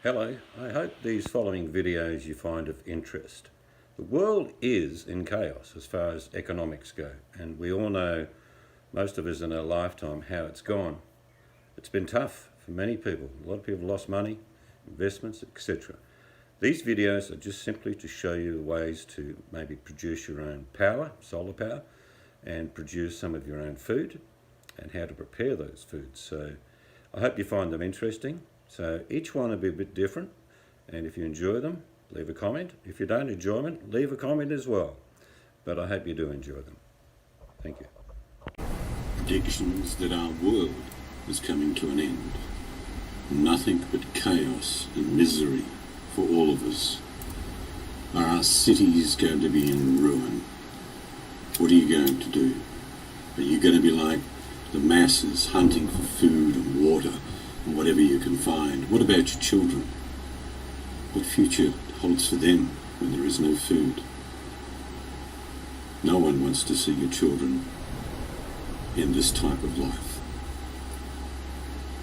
Hello, I hope these following videos you find of interest. The world is in chaos as far as economics go, and we all know, most of us in our lifetime, how it's gone. It's been tough for many people. A lot of people lost money, investments, etc. These videos are just simply to show you the ways to maybe produce your own power, solar power, and produce some of your own food, and how to prepare those foods. So I hope you find them interesting. So each one will be a bit different, and if you enjoy them, leave a comment. If you don't enjoy them, leave a comment as well. But I hope you do enjoy them. Thank you. Predictions that our world is coming to an end. Nothing but chaos and misery for all of us. Are our cities going to be in ruin? What are you going to do? Are you going to be like the masses hunting for food and water and whatever you can find? What about your children? What future holds for them when there is no food? No one wants to see your children in this type of life.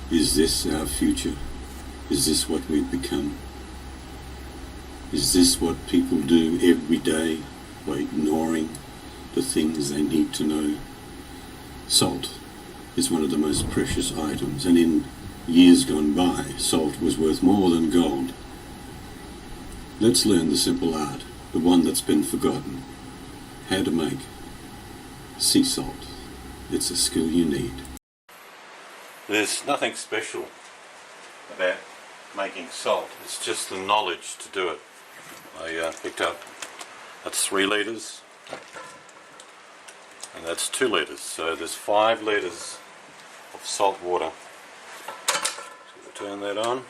Is this our future? Is this what we've become? Is this what people do every day by ignoring the things they need to know? Salt is one of the most precious items, and in years gone by, salt was worth more than gold. Let's learn the simple art, the one that's been forgotten, how to make sea salt. It's a skill you need. There's nothing special about making salt. It's just the knowledge to do it. I picked up, that's 3 litres, and that's 2 litres. So there's 5 litres of salt water. So we'll turn that on.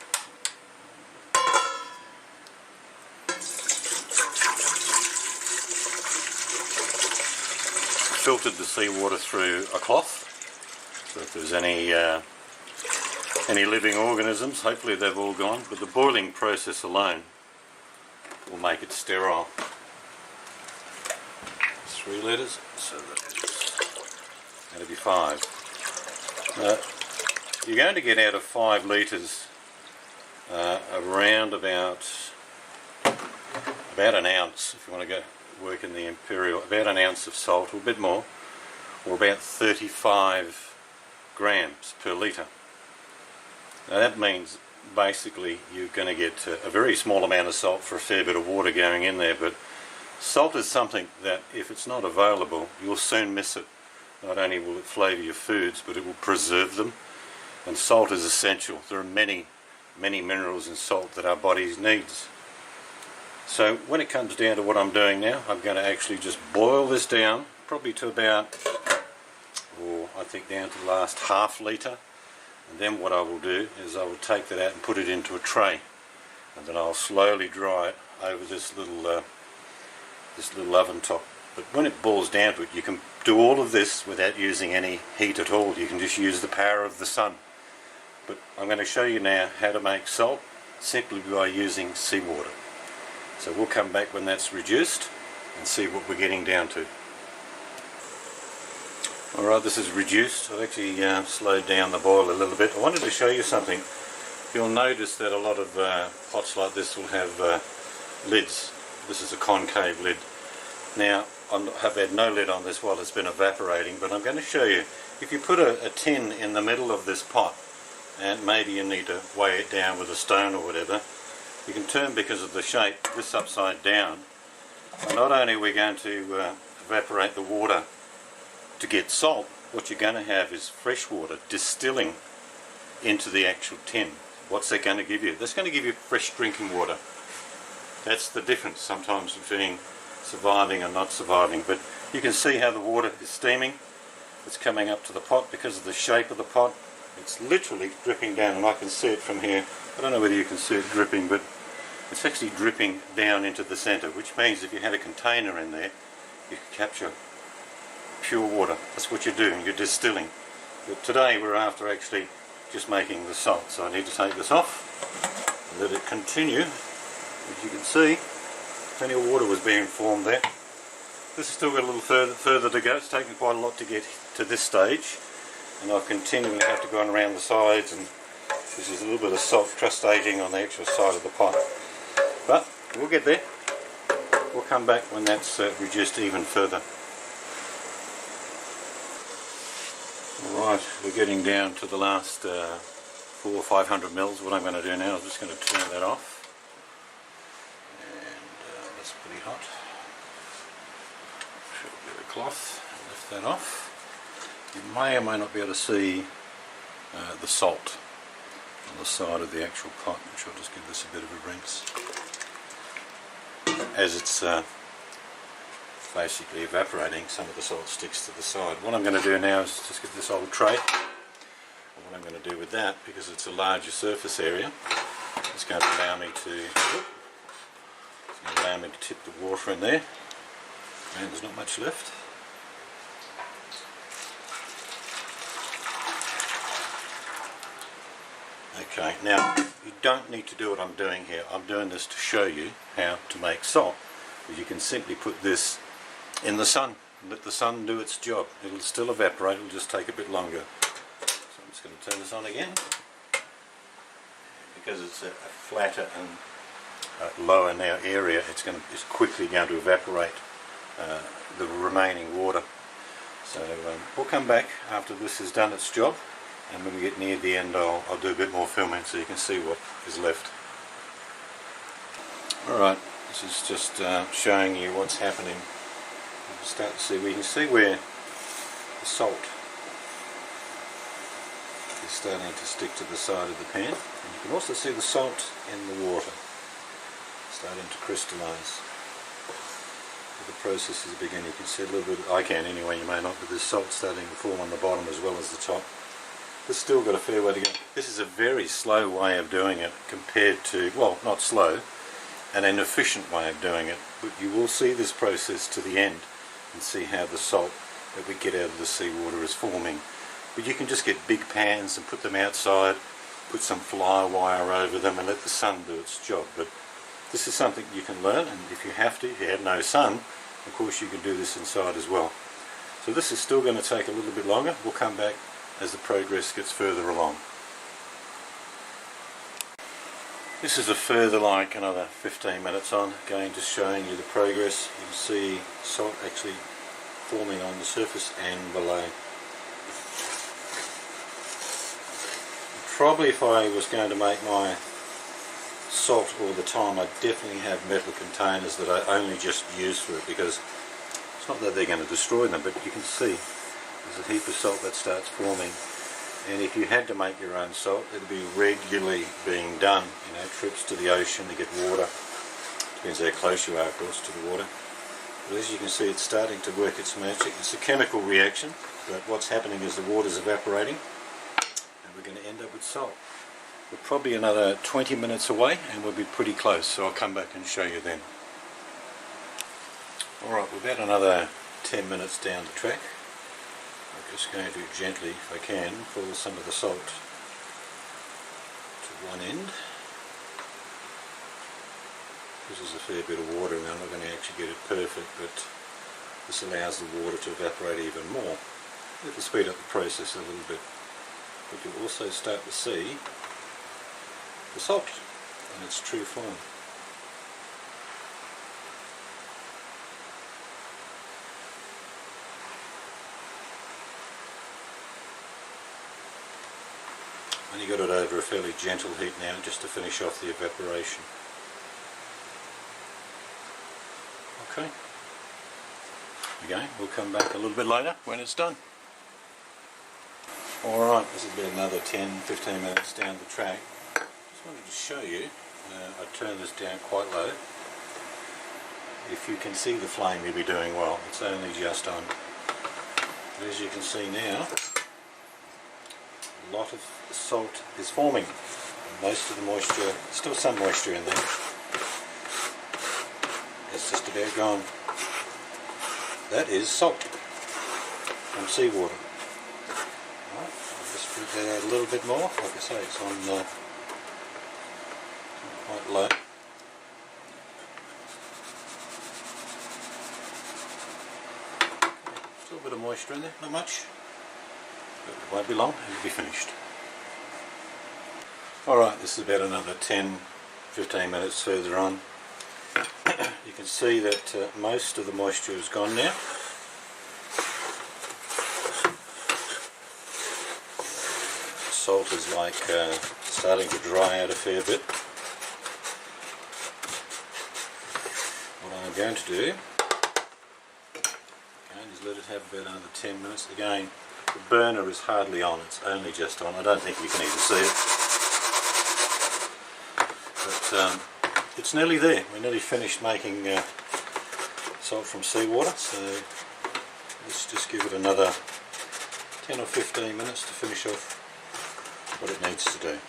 Filtered the seawater through a cloth, so if there's any living organisms, hopefully they've all gone, but the boiling process alone will make it sterile. 3 litres, so that'll be 5. You're going to get out of 5 litres around about an ounce, if you want to go work in the imperial, about an ounce of salt, or a bit more, or about 35 grams per litre. Now that means basically you're going to get a very small amount of salt for a fair bit of water going in there, but salt is something that if it's not available, you'll soon miss it. Not only will it flavour your foods, but it will preserve them, and salt is essential. There are many minerals in salt that our bodies needs. So when it comes down to what I'm doing now, I'm going to actually just boil this down, probably to about, or I think down to the last half litre, and then what I will do is I will take that out and put it into a tray, and then I'll slowly dry it over this little oven top. But when it boils down to it, you can do all of this without using any heat at all. You can just use the power of the sun. But I'm going to show you now how to make salt simply by using seawater. So we'll come back when that's reduced and see what we're getting down to. Alright, this is reduced. I've actually slowed down the boil a little bit. I wanted to show you something. You'll notice that a lot of pots like this will have lids. This is a concave lid. Now, I've had no lid on this while it's been evaporating, but I'm going to show you. If you put a tin in the middle of this pot, and maybe you need to weigh it down with a stone or whatever, you can turn, because of the shape, this upside down, and not only are we going to evaporate the water to get salt, what you're going to have is fresh water distilling into the actual tin. What's that going to give you? That's going to give you fresh drinking water. That's the difference sometimes between surviving and not surviving. But you can see how the water is steaming. It's coming up to the pot because of the shape of the pot. It's literally dripping down, and I can see it from here. I don't know whether you can see it dripping, but it's actually dripping down into the centre, which means if you had a container in there, you could capture pure water. That's what you're doing, you're distilling. But today we're after actually just making the salt, so I need to take this off and let it continue. As you can see, plenty of water was being formed there. This has still got a little further to go. It's taken quite a lot to get to this stage, and I've continually have to go around the sides and This is a little bit of salt crustating on the actual side of the pot. But we'll get there. We'll come back when that's reduced even further. Alright, we're getting down to the last 400 or 500 mils. What I'm going to do now is just going to turn that off. And that's pretty hot. Show a bit of cloth, lift that off. You may or may not be able to see the salt on the side of the actual pot, which I'll just give this a bit of a rinse. As it's basically evaporating, some of the salt sticks to the side. What I'm going to do now is just get this old tray. And what I'm going to do with that, because it's a larger surface area, it's going to allow me to tip the water in there. And there's not much left. Okay, now you don't need to do what I'm doing here. I'm doing this to show you how to make salt. You can simply put this in the sun, let the sun do its job. It'll still evaporate, it'll just take a bit longer. So I'm just going to turn this on again. Because it's a flatter and lower now area, it's quickly going to evaporate the remaining water. So we'll come back after this has done its job, and when we get near the end I'll do a bit more filming so you can see what is left. Alright, this is just showing you what's happening. You can start to see, we can see where the salt is starting to stick to the side of the pan, and you can also see the salt in the water starting to crystallize. The process is beginning. You can see a little bit, I can anyway, you may not, but there's salt starting to form on the bottom as well as the top. It's still got a fair way to go. This is a very slow way of doing it compared to, well, not slow, an inefficient way of doing it, but you will see this process to the end and see how the salt that we get out of the seawater is forming. But you can just get big pans and put them outside, put some fly wire over them and let the sun do its job. But this is something you can learn, and if you have to, if you have no sun, of course you can do this inside as well. So this is still going to take a little bit longer. We'll come back as the progress gets further along. This is a further like another 15 minutes on, again just showing you the progress. You can see salt actually forming on the surface and below. Probably if I was going to make my salt all the time, I'd definitely have metal containers that I only just use for it, because it's not that they're going to destroy them, but you can see there's a heap of salt that starts forming. And if you had to make your own salt, it'd be regularly being done. You know, trips to the ocean to get water. Depends how close you are, of course, to the water. But as you can see, it's starting to work its magic. It's a chemical reaction, but what's happening is the water's evaporating, and we're going to end up with salt. We're probably another 20 minutes away, and we'll be pretty close, so I'll come back and show you then. Alright, we're about another 10 minutes down the track. I'm just going to gently, if I can, pull some of the salt to one end. This is a fair bit of water, and I'm not going to actually get it perfect, but this allows the water to evaporate even more. It'll speed up the process a little bit. But you'll also start to see the salt in its true form. Only got it over a fairly gentle heat now, just to finish off the evaporation. Okay. Again, we'll come back a little bit later when it's done. Alright, this will be another 10-15 minutes down the track. Just wanted to show you, I turned this down quite low. If you can see the flame, you'll be doing well. It's only just on. But as you can see now, a lot of salt is forming. Most of the moisture, still some moisture in there. It's just about gone. That is salt from seawater. Right, I'll just spread that out a little bit more. Like I say, it's on quite low. Still a bit of moisture in there, not much. But it won't be long, it'll be finished. Alright, this is about another 10-15 minutes further on. You can see that most of the moisture is gone now. Salt is like starting to dry out a fair bit. What I'm going to do is let it have about another 10 minutes. Again, the burner is hardly on, it's only just on. I don't think you can even see it. But it's nearly there. We're nearly finished making salt from seawater, so let's just give it another 10 or 15 minutes to finish off what it needs to do.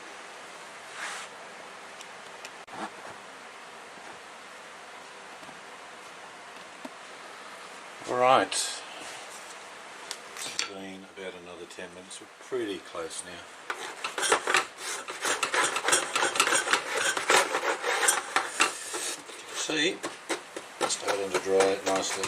Alright, it's been about another 10 minutes. We're pretty close now. See, it's starting to dry out nicely.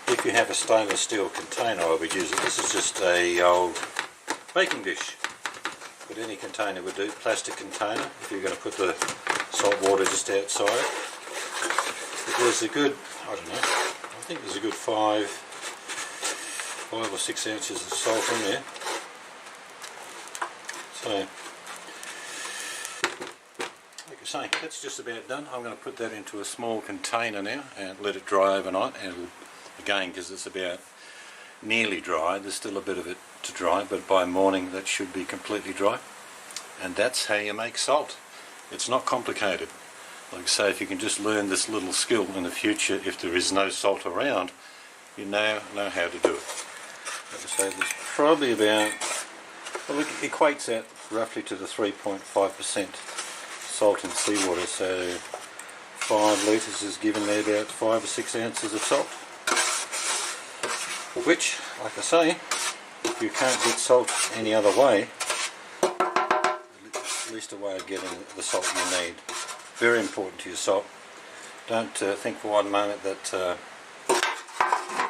If you have a stainless steel container, I would use it. This is just a old baking dish, but any container would do. Plastic container, if you're going to put the salt water just outside. But there's a good, I don't know, I think there's a good 5 or 6 ounces of salt in there. So, like I say, that's just about done. I'm going to put that into a small container now and let it dry overnight. And it'll, again, because it's about nearly dry, there's still a bit of it to dry, but by morning that should be completely dry. And that's how you make salt. It's not complicated. Like I say, if you can just learn this little skill in the future, if there is no salt around, you now know how to do it. Like I say, there's probably about, well, it equates out roughly to the 3.5% salt in seawater, so 5 litres is given there about 5 or 6 ounces of salt, which, like I say, if you can't get salt any other way, at least a way of getting the salt you need. Very important to your salt. Don't think for one moment that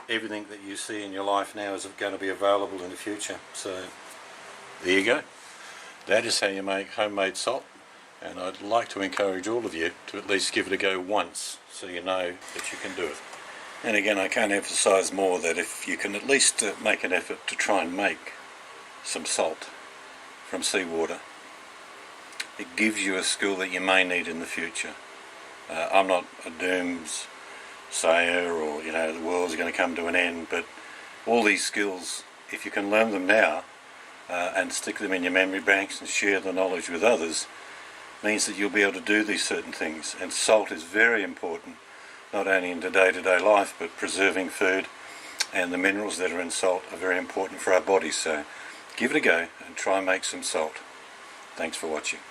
everything that you see in your life now is going to be available in the future. So there you go. That is how you make homemade salt, and I'd like to encourage all of you to at least give it a go once so you know that you can do it. And again, I can't emphasize more that if you can at least make an effort to try and make some salt from seawater, it gives you a skill that you may need in the future. I'm not a doomsayer or, you know, the world's going to come to an end, but all these skills, if you can learn them now and stick them in your memory banks and share the knowledge with others, means that you'll be able to do these certain things. And salt is very important, not only in the day-to-day life, but preserving food, and the minerals that are in salt are very important for our bodies. So give it a go and try and make some salt. Thanks for watching.